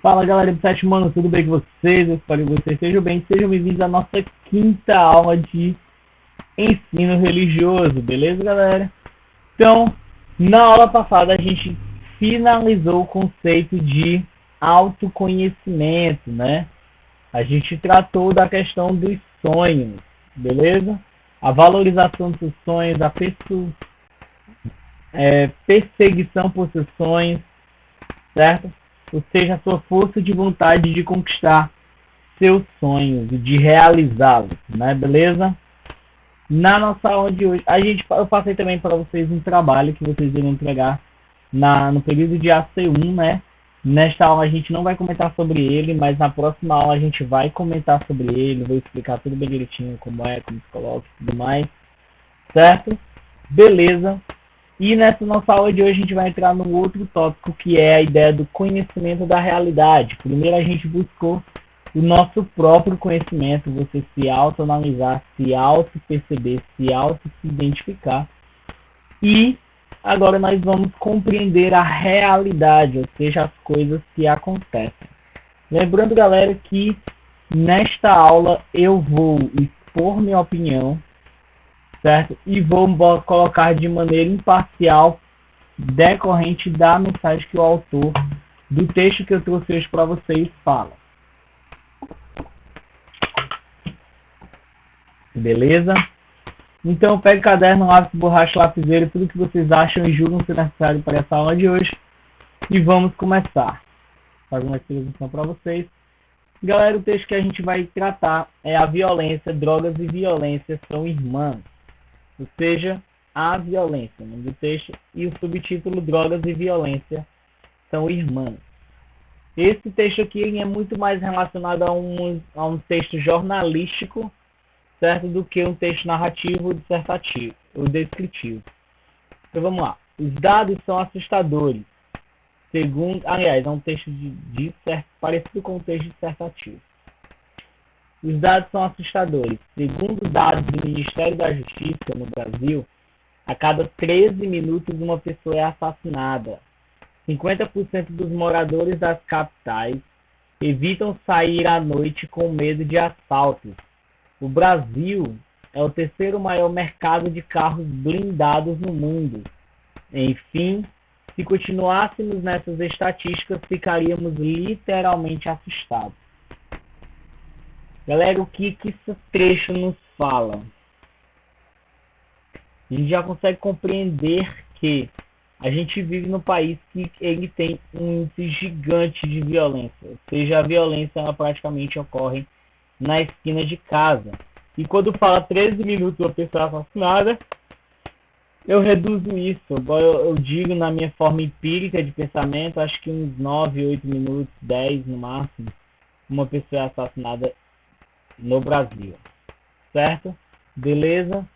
Fala galera do 7 Mano, tudo bem com vocês? Eu espero que vocês estejam bem. Sejam bem-vindos à nossa quinta aula de ensino religioso, beleza galera? Então, na aula passada a gente finalizou o conceito de autoconhecimento, né? A gente tratou da questão dos sonhos, beleza? A valorização dos seus sonhos, a perseguição por seus sonhos, certo? Ou seja, a sua força de vontade de conquistar seus sonhos e de realizá-los, né? Beleza? Na nossa aula de hoje, eu passei também para vocês um trabalho que vocês irão entregar no período de AC1, né? Nesta aula a gente não vai comentar sobre ele, mas na próxima aula a gente vai comentar sobre ele, vou explicar tudo bem direitinho como se coloca e tudo mais, certo? Beleza? E nessa nossa aula de hoje a gente vai entrar num outro tópico que é a ideia do conhecimento da realidade. Primeiro a gente buscou o nosso próprio conhecimento, você se autoanalisar, se auto-perceber, se auto-se-identificar. E agora nós vamos compreender a realidade, ou seja, as coisas que acontecem. Lembrando, galera, que nesta aula eu vou expor minha opinião, certo? E vou colocar de maneira imparcial, decorrente da mensagem que o autor do texto que eu trouxe hoje para vocês fala. Beleza? Então, pegue caderno, lápis, borracha, lapiseira, tudo que vocês acham e julgam ser necessário para essa aula de hoje. E vamos começar. Fazer uma explicação para vocês. Galera, o texto que a gente vai tratar é a violência, drogas e violência são irmãs. Ou seja, a violência, o nome do texto, e o subtítulo Drogas e Violência são irmãs. Esse texto aqui é muito mais relacionado a um texto jornalístico, certo, do que um texto narrativo ou dissertativo, ou descritivo. Então vamos lá. Os dados são assustadores. Aliás, é um texto parecido com um texto dissertativo. Os dados são assustadores. Segundo dados do Ministério da Justiça no Brasil, a cada 13 minutos uma pessoa é assassinada. 50% dos moradores das capitais evitam sair à noite com medo de assaltos. O Brasil é o terceiro maior mercado de carros blindados no mundo. Enfim, se continuássemos nessas estatísticas, ficaríamos literalmente assustados. Galera, o que esse trecho nos fala? A gente já consegue compreender que a gente vive num país que ele tem um índice gigante de violência. Ou seja, a violência ela praticamente ocorre na esquina de casa. E quando fala 13 minutos uma pessoa assassinada, eu reduzo isso. Eu digo na minha forma empírica de pensamento, acho que uns 9, 8 minutos, 10 no máximo, uma pessoa é assassinada no Brasil, certo? Beleza?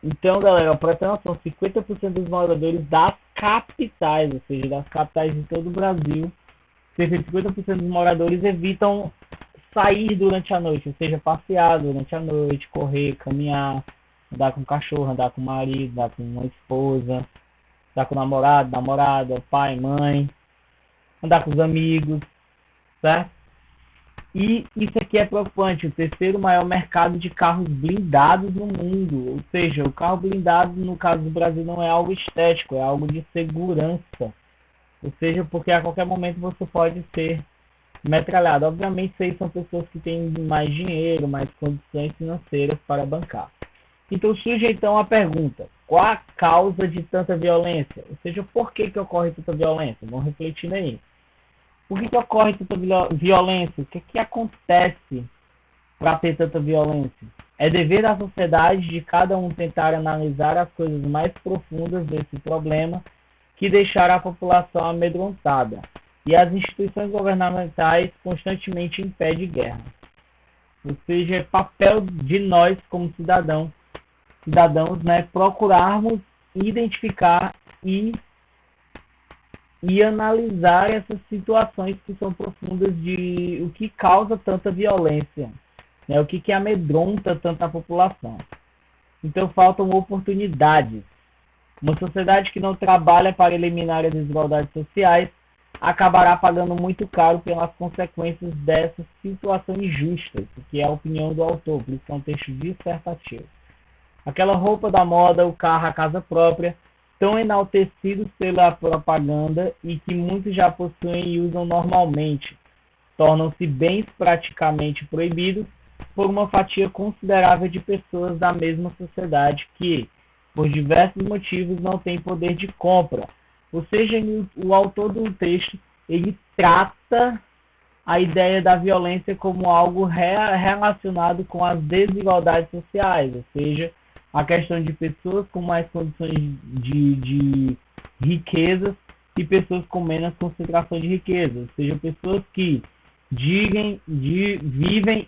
Então, galera, para ter noção, 50% dos moradores das capitais, ou seja, das capitais de todo o Brasil, cerca de 50% dos moradores evitam sair durante a noite, ou seja, passear durante a noite, correr, caminhar, andar com o cachorro, andar com o marido, andar com uma esposa, andar com o namorado, namorada, pai, mãe, andar com os amigos, certo? E isso aqui é preocupante, o terceiro maior mercado de carros blindados no mundo. Ou seja, o carro blindado, no caso do Brasil, não é algo estético, é algo de segurança. Ou seja, porque a qualquer momento você pode ser metralhado. Obviamente, isso aí são pessoas que têm mais dinheiro, mais condições financeiras para bancar. Então surge então a pergunta, qual a causa de tanta violência? Ou seja, por que ocorre tanta violência? Vamos refletir aí. Por que ocorre tanta violência? O que acontece para ter tanta violência? É dever da sociedade de cada um tentar analisar as coisas mais profundas desse problema que deixaram a população amedrontada e as instituições governamentais constantemente impedem guerra. Ou seja, é papel de nós como cidadãos, né, procurarmos identificar e analisar essas situações que são profundas de o que causa tanta violência, né? O que amedronta tanta população. Então faltam oportunidades. Uma sociedade que não trabalha para eliminar as desigualdades sociais acabará pagando muito caro pelas consequências dessa situação injusta, que é a opinião do autor, por isso é um texto dissertativo. Aquela roupa da moda, o carro, a casa própria, tão enaltecidos pela propaganda e que muitos já possuem e usam normalmente, tornam-se bens praticamente proibidos por uma fatia considerável de pessoas da mesma sociedade que, por diversos motivos, não têm poder de compra. Ou seja, o autor do texto ele trata a ideia da violência como algo relacionado com as desigualdades sociais, ou seja, a questão de pessoas com mais condições de riquezas e pessoas com menos concentração de riqueza, ou seja, pessoas que vivem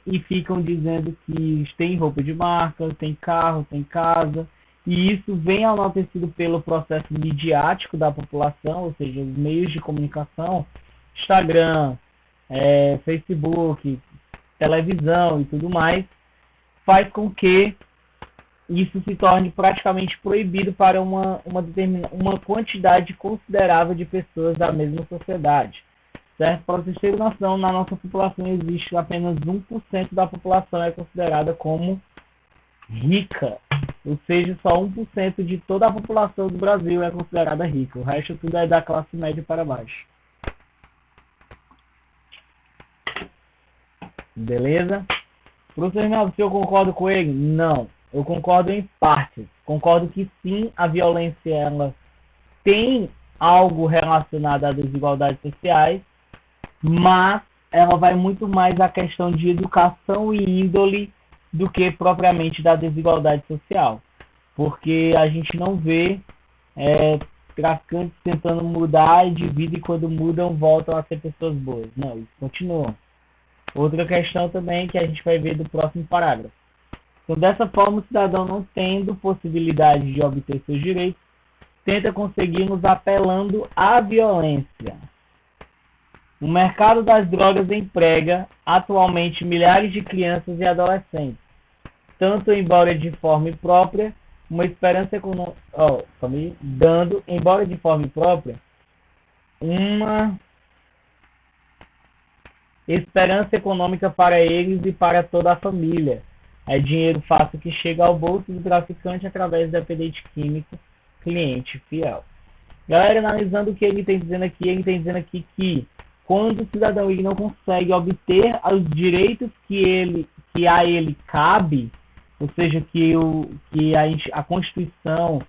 e ficam dizendo que têm roupa de marca, tem carro, tem casa, e isso vem enaltecido pelo processo midiático da população, ou seja, os meios de comunicação, Instagram, Facebook, televisão e tudo mais, faz com que isso se torne praticamente proibido para uma quantidade considerável de pessoas da mesma sociedade. Certo? Para vocês terem noção, na nossa população existe apenas 1% da população é considerada como rica. Ou seja, só 1% de toda a população do Brasil é considerada rica. O resto tudo é da classe média para baixo. Beleza? Professor Reinaldo, se eu concordo com ele? Não. Eu concordo em partes. Concordo que sim, a violência ela tem algo relacionado a desigualdades sociais, mas ela vai muito mais à questão de educação e índole do que propriamente da desigualdade social. Porque a gente não vê traficantes tentando mudar de vida e quando mudam voltam a ser pessoas boas. Não, isso continua. Outra questão também que a gente vai ver do próximo parágrafo. Então, dessa forma, o cidadão não tendo possibilidade de obter seus direitos, tenta conseguir-nos apelando à violência. O mercado das drogas emprega atualmente milhares de crianças e adolescentes, tanto embora de forma própria, uma esperança econômica, dando, embora de forma própria, uma esperança econômica para eles e para toda a família. É dinheiro fácil que chega ao bolso do traficante através do dependente químico, cliente fiel. Galera, analisando o que ele tem dizendo aqui que quando o cidadão ele não consegue obter os direitos que a ele cabe, ou seja, que a Constituição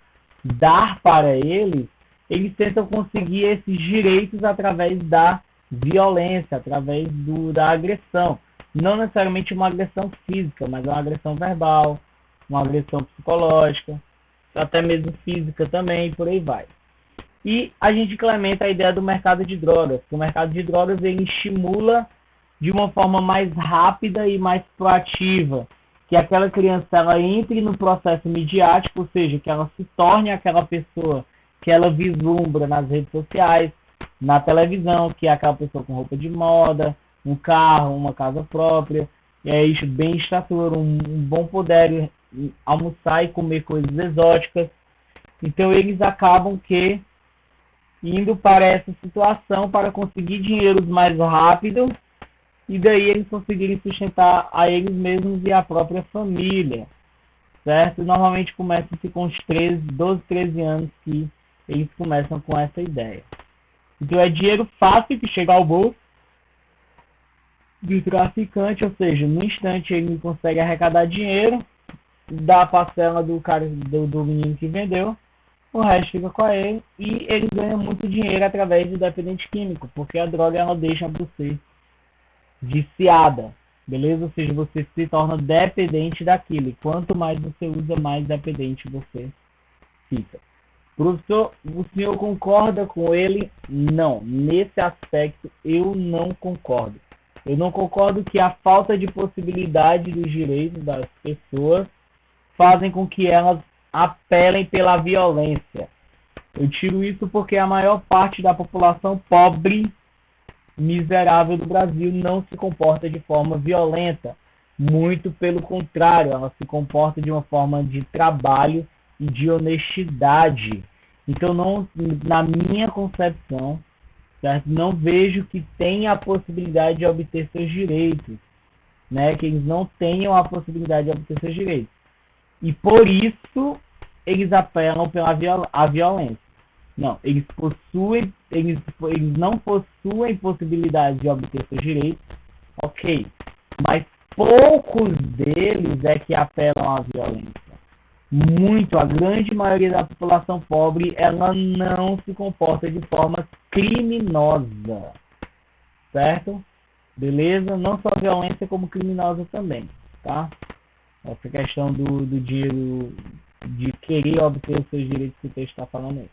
dá para ele, eles tentam conseguir esses direitos através da violência, através da agressão. Não necessariamente uma agressão física, mas uma agressão verbal, uma agressão psicológica, até mesmo física também, por aí vai. E a gente implementa a ideia do mercado de drogas. O mercado de drogas ele estimula de uma forma mais rápida e mais proativa que aquela criança ela entre no processo midiático, ou seja, que ela se torne aquela pessoa que ela vislumbra nas redes sociais, na televisão, que é aquela pessoa com roupa de moda, um carro, uma casa própria, bem estatura, um bom poder almoçar e comer coisas exóticas. Então eles acabam indo para essa situação para conseguir dinheiros mais rápido e daí eles conseguirem sustentar a eles mesmos e a própria família, certo? Normalmente começa-se com os 12, 13 anos que eles começam com essa ideia. Então é dinheiro fácil que chega ao bolso do traficante, ou seja, no instante ele consegue arrecadar dinheiro, dá a parcela do menino que vendeu, o resto fica com ele e ele ganha muito dinheiro através do dependente químico, porque a droga ela deixa você viciada, beleza? Ou seja, você se torna dependente daquilo. E quanto mais você usa, mais dependente você fica. Professor, o senhor concorda com ele? Não. Nesse aspecto, eu não concordo. Eu não concordo que a falta de possibilidade dos direitos das pessoas fazem com que elas apelem pela violência. Eu tiro isso porque a maior parte da população pobre, miserável do Brasil não se comporta de forma violenta. Muito pelo contrário, ela se comporta de uma forma de trabalho e de honestidade. Então, na minha concepção, certo? Não vejo que tenha a possibilidade de obter seus direitos, né? Que eles não tenham a possibilidade de obter seus direitos. E por isso eles apelam pela violência. Não, eles não possuem possibilidade de obter seus direitos, ok. Mas poucos deles é que apelam à violência. Muito, a grande maioria da população pobre, ela não se comporta de forma criminosa, certo? Beleza? Não só violência, como criminosa também, tá? Essa questão do dinheiro, de querer obter os seus direitos que o texto está falando aí.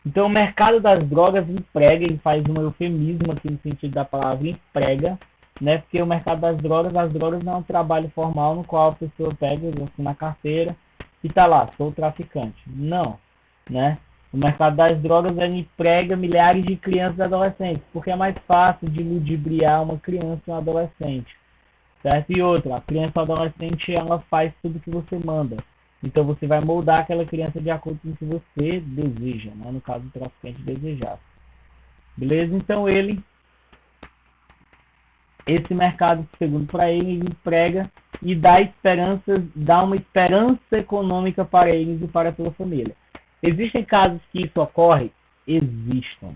Então, o mercado das drogas emprega, ele faz um eufemismo aqui no sentido da palavra emprega, né? Porque o mercado das drogas, as drogas não é um trabalho formal no qual a pessoa pega assim, na carteira e tá lá, sou traficante. Não, né? O mercado das drogas ele emprega milhares de crianças e adolescentes, porque é mais fácil de ludibriar uma criança e um adolescente, certo? E outra, a criança ou adolescente ela faz tudo que você manda. Então você vai moldar aquela criança de acordo com o que você deseja, né? No caso do traficante desejar. Beleza? Então esse mercado, segundo para ele emprega e dá uma esperança econômica para eles e para a sua família. Existem casos que isso ocorre? Existem.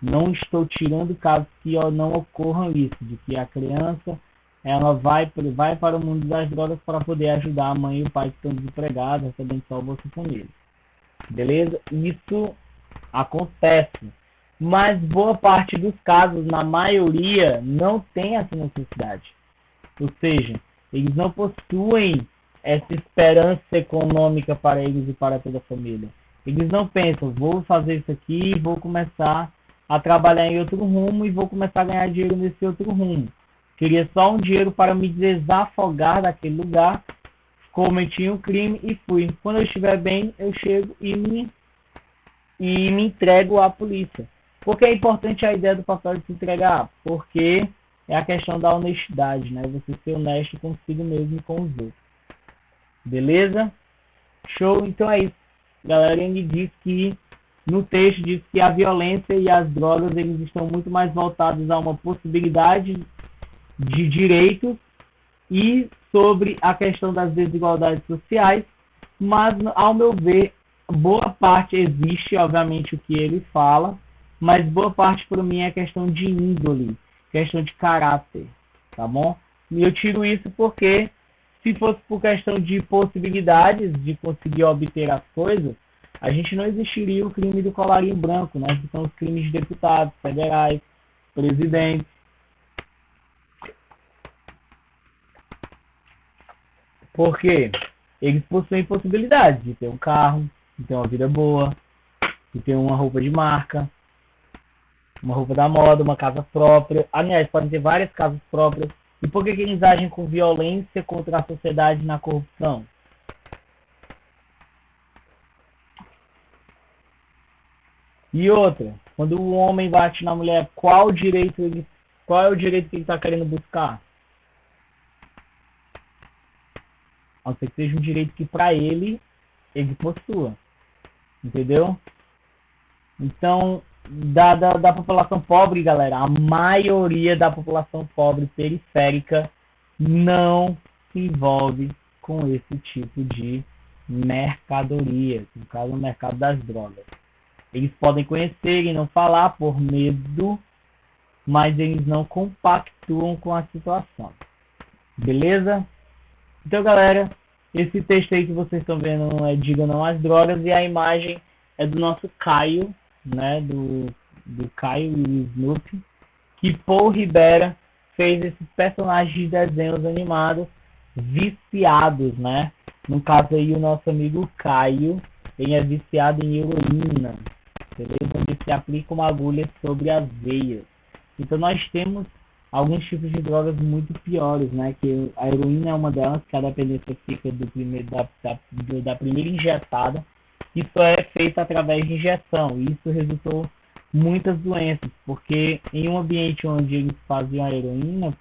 Não estou tirando casos que não ocorram isso, de que a criança ela vai para o mundo das drogas para poder ajudar a mãe e o pai que estão desempregados, recebendo só o Bolsa Família. Beleza? Isso acontece. Mas boa parte dos casos, na maioria, não tem essa necessidade. Ou seja, eles não possuem essa esperança econômica para eles e para toda a família. Eles não pensam, vou fazer isso aqui, vou começar a trabalhar em outro rumo e vou começar a ganhar dinheiro nesse outro rumo. Queria só um dinheiro para me desafogar daquele lugar, cometi um crime e fui. Quando eu estiver bem, eu chego e me entrego à polícia. Por que é importante a ideia do papel de se entregar? Porque é a questão da honestidade, né? Você ser honesto consigo mesmo e com os outros. Beleza? Show? Então é isso. Galera, ele diz que no texto diz que a violência e as drogas eles estão muito mais voltados a uma possibilidade de direitos e sobre a questão das desigualdades sociais, mas ao meu ver, boa parte existe, obviamente, o que ele fala, mas boa parte para mim é questão de índole, questão de caráter, tá bom? E eu tiro isso porque se fosse por questão de possibilidades de conseguir obter as coisas, a gente não existiria o crime do colarinho branco, né? Que são os crimes de deputados federais, presidentes. Porque eles possuem possibilidades de ter um carro, de ter uma vida boa, de ter uma roupa de marca, uma roupa da moda, uma casa própria. Aliás, podem ter várias casas próprias. E por que eles agem com violência contra a sociedade na corrupção? E outra, quando o homem bate na mulher, qual é o direito que ele está querendo buscar? A não ser que seja um direito que para ele possua. Entendeu? Então, da população pobre, galera, a maioria da população pobre periférica não se envolve com esse tipo de mercadoria, no caso, o mercado das drogas. Eles podem conhecer e não falar por medo, mas eles não compactuam com a situação. Beleza? Então, galera, esse texto aí que vocês estão vendo é Diga Não às Drogas e a imagem é do nosso Caio, né, do Caio e o Snoopy, que Paul Ribera fez esses personagens de desenhos animados viciados, né? No caso aí, o nosso amigo Caio, ele é viciado em heroína, beleza? Ele se aplica uma agulha sobre as veias. Então nós temos alguns tipos de drogas muito piores, né? Que a heroína é uma delas, que a dependência fica da primeira injetada. Isso é feito através de injeção. E isso resultou muitas doenças, porque em um ambiente onde eles faziam a heroína,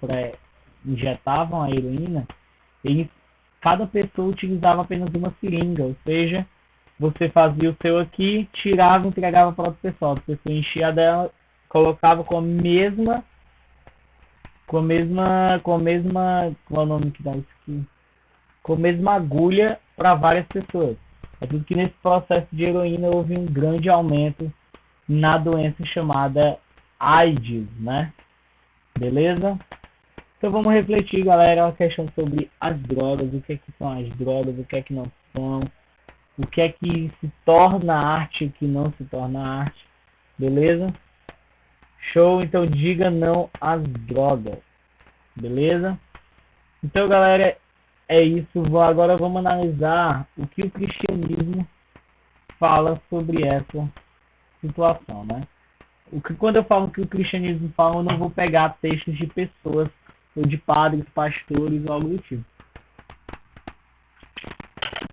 injetavam a heroína, cada pessoa utilizava apenas uma seringa, ou seja, você fazia o seu aqui, tirava e entregava para outra pessoa. A pessoa enchia dela, colocava qual é o nome que dá isso aqui? Com a mesma agulha para várias pessoas. É tudo que nesse processo de heroína houve um grande aumento na doença chamada AIDS, né? Beleza? Então vamos refletir, galera, a questão sobre as drogas, o que é que são as drogas, o que é que não são, o que é que se torna arte e o que não se torna arte, beleza? Show, então diga não às drogas, beleza? Então, galera, é isso. Agora vamos analisar o que o cristianismo fala sobre essa situação, né? Quando eu falo que o cristianismo fala, eu não vou pegar textos de pessoas, ou de padres, pastores, ou algo do tipo.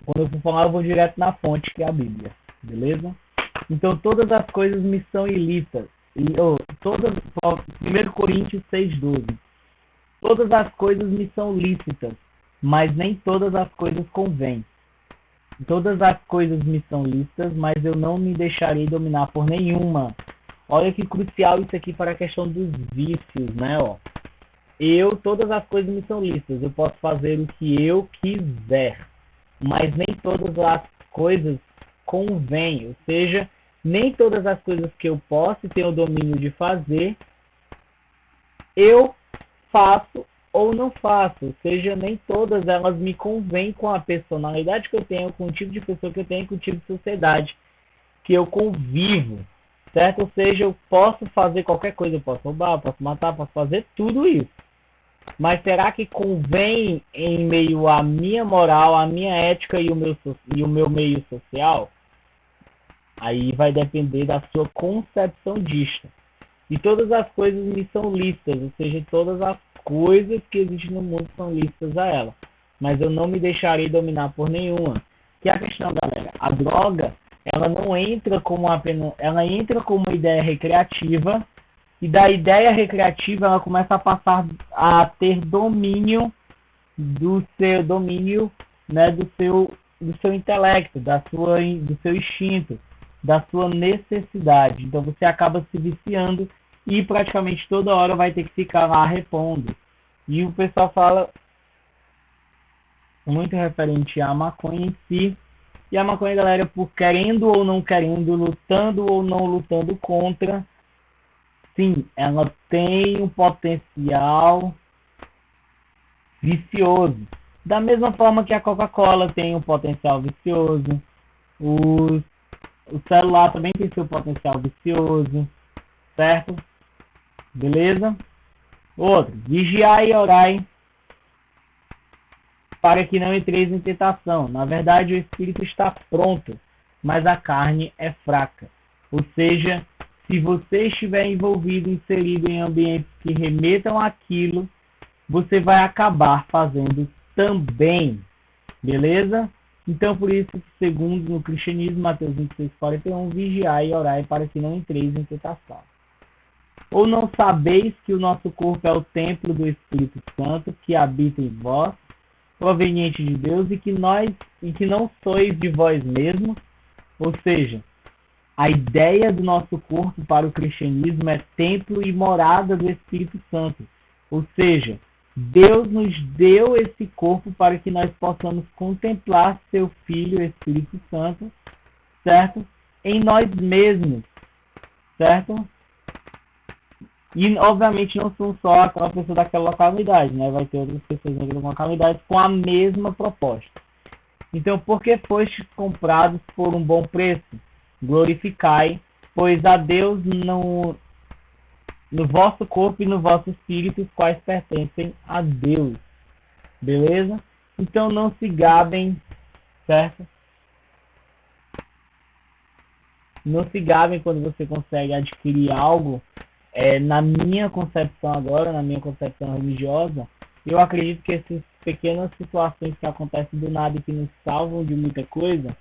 Quando eu for falar, eu vou direto na fonte, que é a Bíblia, beleza? Então, todas as coisas me são ilícitas. 1 Coríntios 6,12. Todas as coisas me são lícitas, mas nem todas as coisas convêm. Todas as coisas me são lícitas, mas eu não me deixarei dominar por nenhuma. Olha que crucial isso aqui para a questão dos vícios, né? Todas as coisas me são lícitas, eu posso fazer o que eu quiser, mas nem todas as coisas convêm, ou seja, nem todas as coisas que eu posso e tenho o domínio de fazer, eu faço ou não faço, ou seja, nem todas elas me convêm com a personalidade que eu tenho, com o tipo de pessoa que eu tenho, com o tipo de sociedade que eu convivo, certo? Ou seja, eu posso fazer qualquer coisa, eu posso roubar, eu posso matar, eu posso fazer tudo isso. Mas será que convém em meio à minha moral, à minha ética e o meu meio social? Aí vai depender da sua concepção disto. E todas as coisas me são lícitas, ou seja, todas as coisas que existem no mundo são lícitas a ela. Mas eu não me deixarei dominar por nenhuma. Que é a questão, galera, a droga, ela não entra como apenas, ela entra como uma ideia recreativa, e da ideia recreativa ela começa a passar a ter domínio do seu domínio, né, do seu intelecto, do seu instinto, da sua necessidade. Então você acaba se viciando e praticamente toda hora vai ter que ficar lá repondo. E o pessoal fala muito referente à maconha em si. E a maconha, galera, por querendo ou não querendo, lutando ou não lutando contra, sim, ela tem um potencial vicioso. Da mesma forma que a Coca-Cola tem um potencial vicioso, o celular também tem seu potencial vicioso, certo? Beleza? Outro, vigiai e orai para que não entreis em tentação. Na verdade, o espírito está pronto, mas a carne é fraca. Ou seja, se você estiver envolvido, inserido em ambientes que remetam àquilo, você vai acabar fazendo também. Beleza? Então, por isso, segundo no cristianismo, Mateus 26:41, vigiai e orai para que não entreis em tentação. Ou não sabeis que o nosso corpo é o templo do Espírito Santo, que habita em vós, proveniente de Deus, e que não sois de vós mesmos? Ou seja, a ideia do nosso corpo para o cristianismo é templo e morada do Espírito Santo. Ou seja, Deus nos deu esse corpo para que nós possamos contemplar seu Filho, o Espírito Santo, certo? Em nós mesmos, certo? E, obviamente, não são só aquela pessoa daquela localidade, né? Vai ter outras pessoas naquela localidade com a mesma proposta. Então, porque fostes comprados por um bom preço? Glorificai, pois a Deus no vosso corpo e no vosso espírito, os quais pertencem a Deus. Beleza? Então, não se gabem, certo? Não se gabem quando você consegue adquirir algo. Na minha concepção agora, na minha concepção religiosa, eu acredito que essas pequenas situações que acontecem do nada e que nos salvam de muita coisa,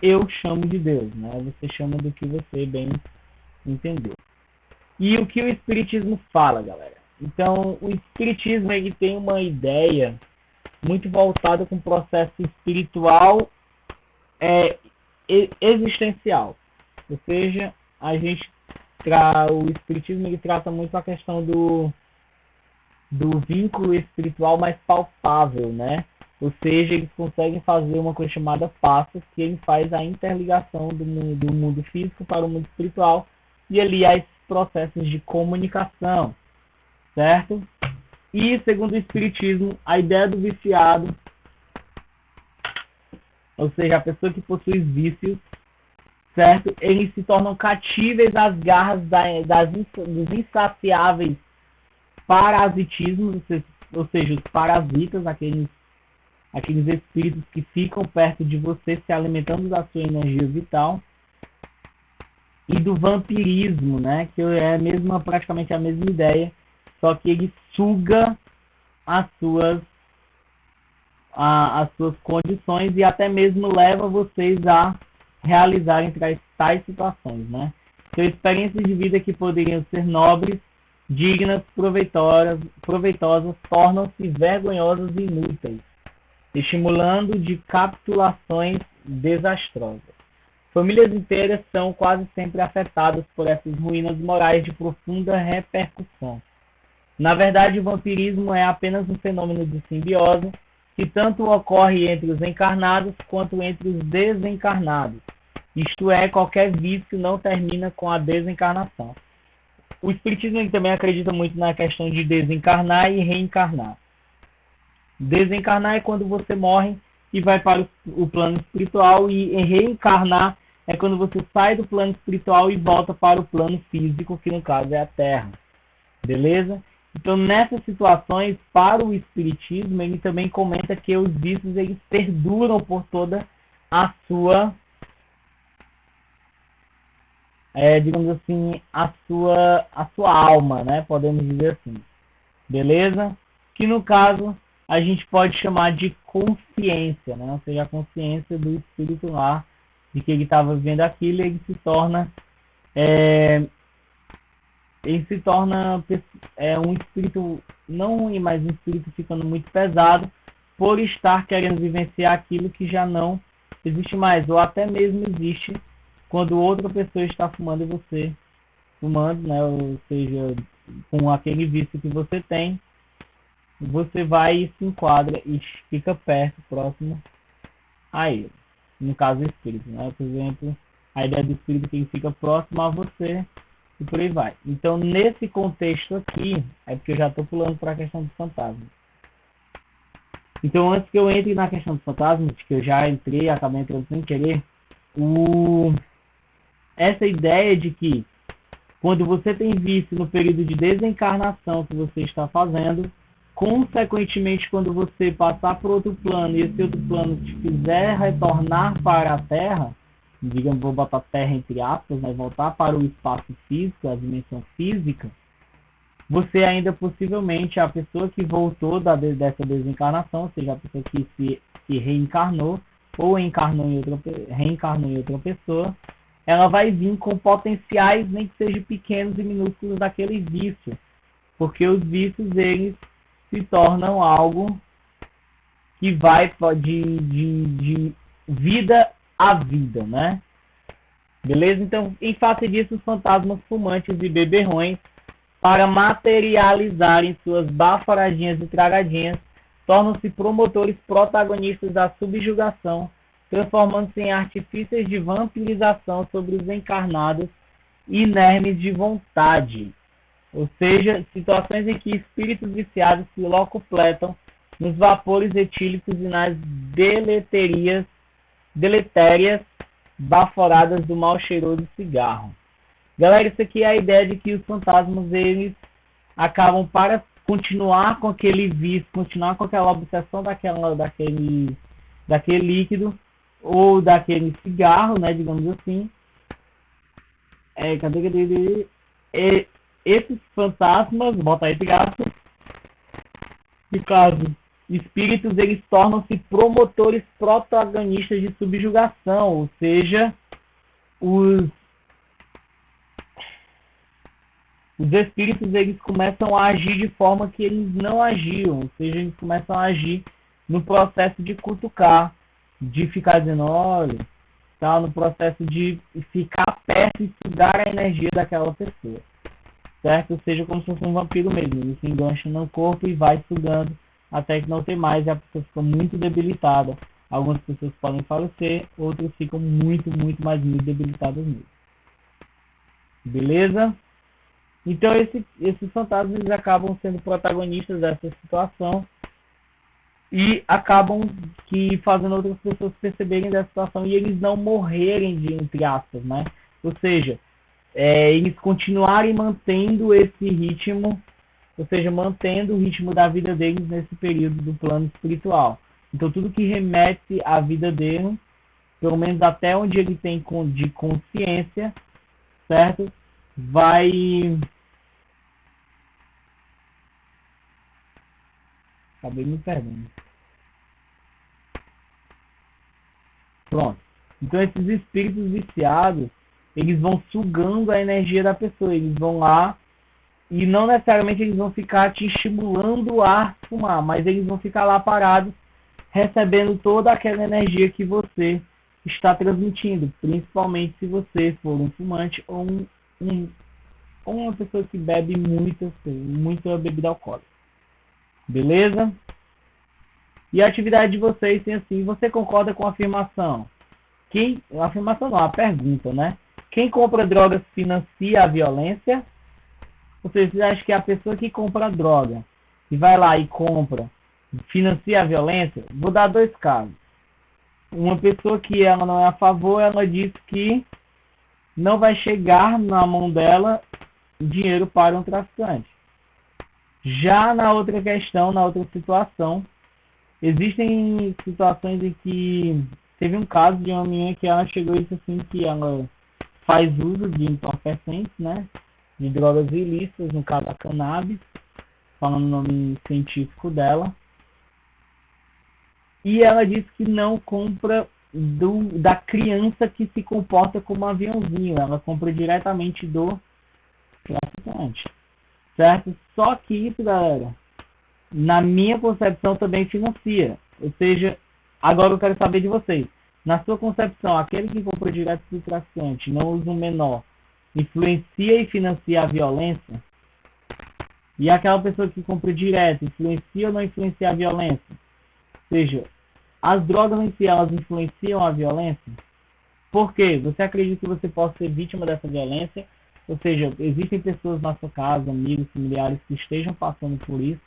eu chamo de Deus, né? Você chama do que você bem entendeu. E o que o Espiritismo fala, galera? Então, o Espiritismo ele tem uma ideia muito voltada com o processo espiritual existencial. Ou seja, o espiritismo ele trata muito a questão do vínculo espiritual mais palpável, né? Ou seja, eles conseguem fazer uma coisa chamada passos, que ele faz a interligação do mundo físico para o mundo espiritual, e ali há esses processos de comunicação, certo? E, segundo o espiritismo, a ideia do viciado, ou seja, a pessoa que possui vícios, certo? Eles se tornam catíveis às garras dos insaciáveis parasitismos, ou seja, os parasitas, aqueles espíritos que ficam perto de você se alimentando da sua energia vital, e do vampirismo, né? Que é praticamente a mesma ideia, só que ele suga as suas condições e até mesmo leva vocês a realizarem tais situações, né? Então, experiências de vida que poderiam ser nobres, dignas, proveitosas, tornam-se vergonhosas e inúteis, estimulando de capitulações desastrosas. Famílias inteiras são quase sempre afetadas por essas ruínas morais de profunda repercussão. Na verdade, o vampirismo é apenas um fenômeno de simbiose que tanto ocorre entre os encarnados quanto entre os desencarnados. Isto é, qualquer vício não termina com a desencarnação. O espiritismo também acredita muito na questão de desencarnar e reencarnar. Desencarnar é quando você morre e vai para o plano espiritual, e reencarnar é quando você sai do plano espiritual e volta para o plano físico, que no caso é a Terra. Beleza? Então, nessas situações, para o espiritismo, ele também comenta que os vícios eles perduram por toda a sua, digamos assim, a sua alma, né? Podemos dizer assim. Beleza? Que no caso a gente pode chamar de consciência, né? Ou seja, a consciência do espírito lá, de que ele estava vivendo aquilo, ele se torna um espírito não ruim, mas um espírito ficando muito pesado por estar querendo vivenciar aquilo que já não existe mais, ou até mesmo existe quando outra pessoa está fumando e você fumando, né? Ou seja, com aquele vício que você tem, você vai e se enquadra e fica perto, próximo a ele. No caso, o espírito, né? Por exemplo, a ideia do espírito que ele fica próximo a você e por aí vai. Então, nesse contexto aqui, é porque eu já estou pulando para a questão dos fantasmas. Então, antes que eu entre na questão dos fantasmas, que eu já entrei, acabei entrando sem querer, essa ideia de que quando você tem vício no período de desencarnação que você está fazendo, consequentemente, quando você passar por outro plano e esse outro plano te fizer retornar para a Terra, digamos, vou botar Terra entre aspas, né, voltar para o espaço físico, a dimensão física, você ainda possivelmente, a pessoa que voltou dessa desencarnação, ou seja, a pessoa que se reencarnou ou reencarnou em outra pessoa, ela vai vir com potenciais, nem que sejam pequenos e minúsculos, daquele vício, porque os vícios, eles se tornam algo que vai de vida a vida, né? Beleza? Então, em face disso, os fantasmas fumantes e beberrões, para materializarem suas baforadinhas e tragadinhas, tornam-se promotores protagonistas da subjugação, transformando-se em artifícios de vampirização sobre os encarnados inermes de vontade. Ou seja, situações em que espíritos viciados se locupletam nos vapores etílicos e nas deletérias baforadas do mal cheiroso cigarro. Galera, isso aqui é a ideia de que os fantasmas, eles acabam, para continuar com aquele vício, continuar com aquela obsessão daquele líquido ou daquele cigarro, né, digamos assim. Esses fantasmas, bota aí cigarro, no caso, espíritos, eles tornam-se promotores protagonistas de subjugação, ou seja, os espíritos, eles começam a agir de forma que eles não agiam, ou seja, eles começam a agir no processo de cutucar, de ficar dizendo, olha, tá? No processo de ficar perto e sugar a energia daquela pessoa, certo? Ou seja, como se fosse um vampiro mesmo. Ele se engancha no corpo e vai sugando até que não tem mais e a pessoa fica muito debilitada. Algumas pessoas podem falecer, outras ficam muito mais debilitadas mesmo. Beleza? Então esses fantasmas eles acabam sendo protagonistas dessa situação e acabam que fazendo outras pessoas perceberem dessa situação e eles não morrerem de entre aspas, né? Ou seja, eles continuarem mantendo esse ritmo, ou seja, mantendo o ritmo da vida deles nesse período do plano espiritual. Então tudo que remete à vida dele, pelo menos até onde ele tem de consciência, certo? Vai... Acabei me perdendo. Pronto. Então esses espíritos viciados, eles vão sugando a energia da pessoa. Eles vão lá e não necessariamente eles vão ficar te estimulando a fumar, mas eles vão ficar lá parados, recebendo toda aquela energia que você está transmitindo, principalmente se você for um fumante ou uma pessoa que bebe muita bebida alcoólica. Beleza? E a atividade de vocês tem assim, você concorda com a afirmação? A afirmação não, a pergunta, né? Quem compra drogas financia a violência? Ou seja, vocês acham que a pessoa que compra droga e vai lá e compra, financia a violência? Vou dar dois casos. Uma pessoa que ela não é a favor, ela diz que não vai chegar na mão dela dinheiro para um traficante. Já na outra questão, na outra situação, existem situações em que teve um caso de uma menina que ela chegou e disse assim que ela faz uso de entorpecentes, né? De drogas ilícitas, no caso a cannabis, falando o nome científico dela. E ela disse que não compra da criança que se comporta como um aviãozinho, ela compra diretamente do traficante, certo? Só que isso, galera, na minha concepção também financia. Ou seja, agora eu quero saber de vocês. Na sua concepção, aquele que compra direto do traficante, não usa um menor, influencia e financia a violência? E aquela pessoa que compra direto, influencia ou não influencia a violência? Ou seja, as drogas em si, elas influenciam a violência? Por quê? Você acredita que você pode ser vítima dessa violência? Ou seja, existem pessoas na sua casa, amigos, familiares que estejam passando por isso?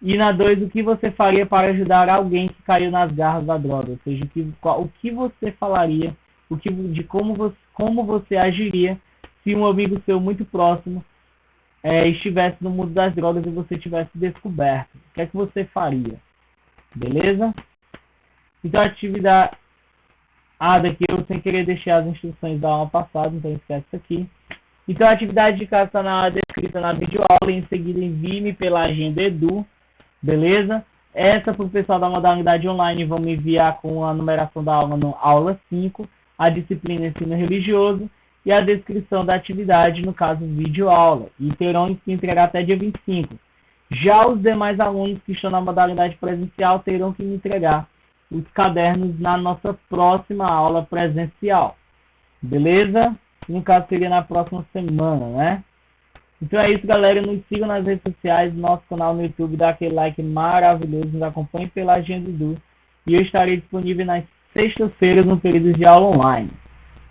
E na 2, o que você faria para ajudar alguém que caiu nas garras da droga? Ou seja, o que você falaria, como você agiria se um amigo seu muito próximo estivesse no mundo das drogas e você tivesse descoberto? O que é que você faria? Beleza? Então a atividade... daqui eu sem querer deixar as instruções da aula passada, então esquece isso aqui. Então a atividade de casa está descrita na videoaula, em seguida envie-me pela agenda Edu, beleza? Essa para o pessoal da modalidade online, vamos enviar com a numeração da aula no aula 5, a disciplina ensino religioso e a descrição da atividade, no caso videoaula, e terão que entregar até dia 25. Já os demais alunos que estão na modalidade presencial terão que me entregar os cadernos na nossa próxima aula presencial, beleza? No caso seria na próxima semana, né? Então é isso, galera. Nos sigam nas redes sociais, nosso canal no YouTube, dá aquele like maravilhoso, nos acompanhe pela agenda do e eu estarei disponível nas sextas-feiras no período de aula online.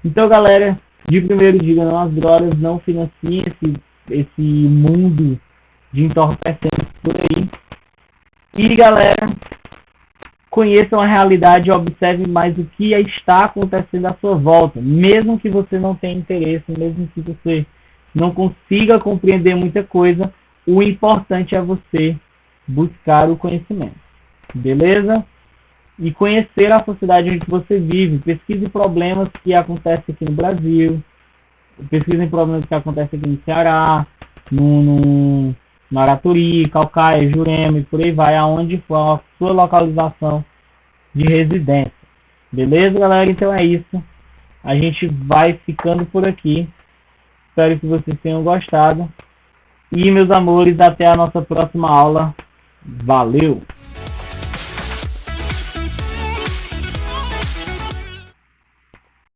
Então, galera, de primeiro diga não às drogas, não financiem esse mundo de entorpecentes por aí. E, galera, conheçam a realidade e observem mais o que está acontecendo à sua volta. Mesmo que você não tenha interesse, mesmo que você não consiga compreender muita coisa, o importante é você buscar o conhecimento. Beleza? E conhecer a sociedade em que você vive. Pesquise problemas que acontecem aqui no Brasil. Pesquisem problemas que acontecem aqui no Ceará, no Maraturi, Calcaia, Jurema e por aí vai, aonde for a sua localização de residência. Beleza, galera? Então é isso. A gente vai ficando por aqui. Espero que vocês tenham gostado. E, meus amores, até a nossa próxima aula. Valeu!